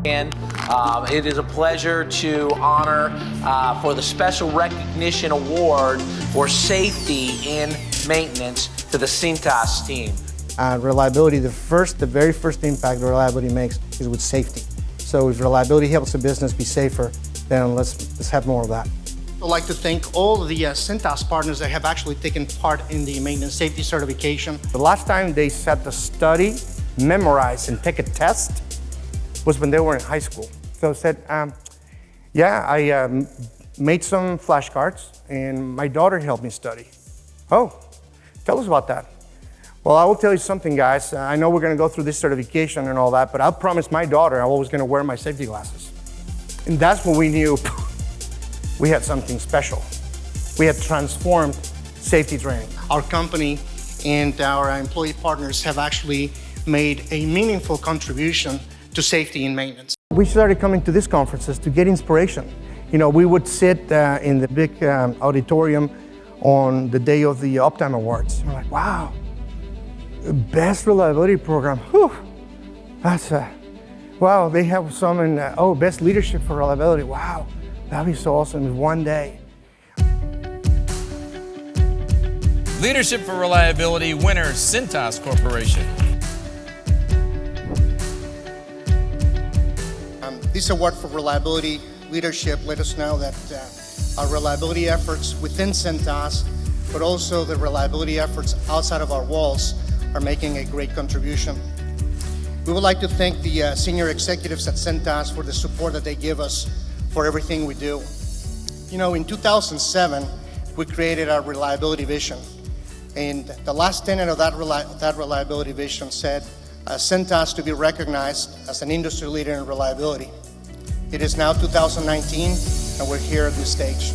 And it is a pleasure to honor for the Special Recognition Award for Safety in Maintenance to the Cintas team. Reliability, the very first impact reliability makes is with safety. So if reliability helps a business be safer, then let's have more of that. I'd like to thank all the Cintas partners that have actually taken part in the maintenance safety certification. The last time they set the study, memorize, and take a test was when they were in high school. So I said, I made some flashcards and my daughter helped me study. Oh, tell us about that. Well, I will tell you something, guys. I know we're gonna go through this certification and all that, but I promised my daughter I was gonna wear my safety glasses. And that's when we knew we had something special. We had transformed safety training. Our company and our employee partners have actually made a meaningful contribution to safety in maintenance. We started coming to these conferences to get inspiration. You know, we would sit in the big auditorium on the day of the Uptime Awards. We're like, wow, best reliability program. Whew, that's wow, they have some in, best leadership for reliability. Wow, that'd be so awesome in one day. Leadership for Reliability winner, Cintas Corporation. This award for reliability leadership let us know that our reliability efforts within Cintas, but also the reliability efforts outside of our walls, are making a great contribution. We would like to thank the senior executives at Cintas for the support that they give us for everything we do. You know, in 2007, we created our reliability vision. And the last tenet of that reliability vision said, Cintas to be recognized as an industry leader in reliability. It is now 2019, and we're here at this stage.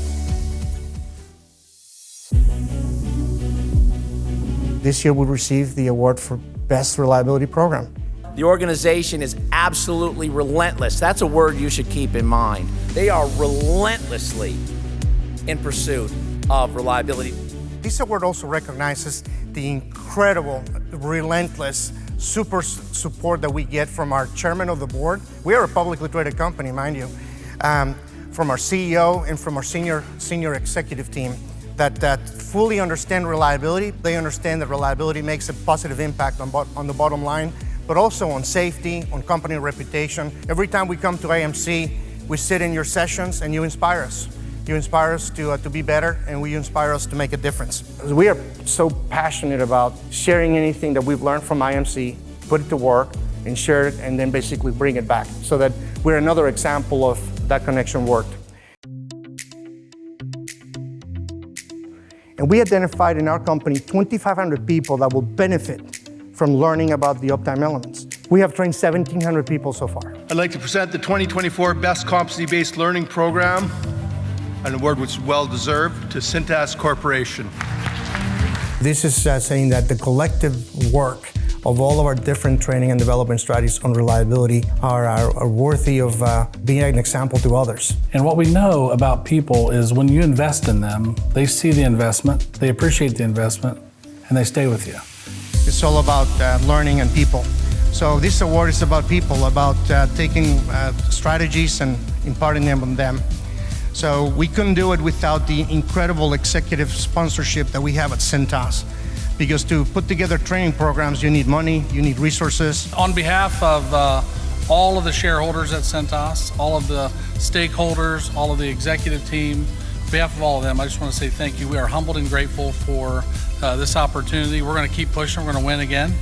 This year we received the award for Best Reliability Program. The organization is absolutely relentless. That's a word you should keep in mind. They are relentlessly in pursuit of reliability. This award also recognizes the incredible, relentless, super support that we get from our chairman of the board. We are a publicly traded company, mind you, from our CEO and from our senior executive team that fully understand reliability. They understand that reliability makes a positive impact on the bottom line, but also on safety, on company reputation. Every time we come to AMC, we sit in your sessions and you inspire us. You inspire us to be better, and you inspire us to make a difference. We are so passionate about sharing anything that we've learned from IMC, put it to work, and share it, and then basically bring it back, so that we're another example of that connection worked. And we identified in our company 2,500 people that will benefit from learning about the Uptime elements. We have trained 1,700 people so far. I'd like to present the 2024 Best Competency-Based Learning Program, an award which is well-deserved, to Cintas Corporation. This is saying that the collective work of all of our different training and development strategies on reliability are worthy of being an example to others. And what we know about people is when you invest in them, they see the investment, they appreciate the investment, and they stay with you. It's all about learning and people. So this award is about people, about taking strategies and imparting them on them. So we couldn't do it without the incredible executive sponsorship that we have at Cintas. Because to put together training programs, you need money, you need resources. On behalf of all of the shareholders at Cintas, all of the stakeholders, all of the executive team, on behalf of all of them, I just want to say thank you. We are humbled and grateful for this opportunity. We're going to keep pushing, we're going to win again.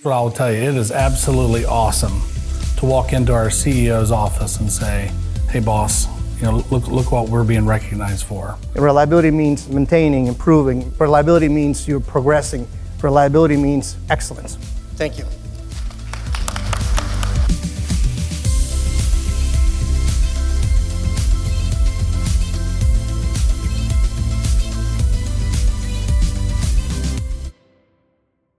What I will tell you, it is absolutely awesome to walk into our CEO's office and say, hey boss, look what we're being recognized for. Reliability means maintaining, improving. Reliability means you're progressing. Reliability means excellence. Thank you.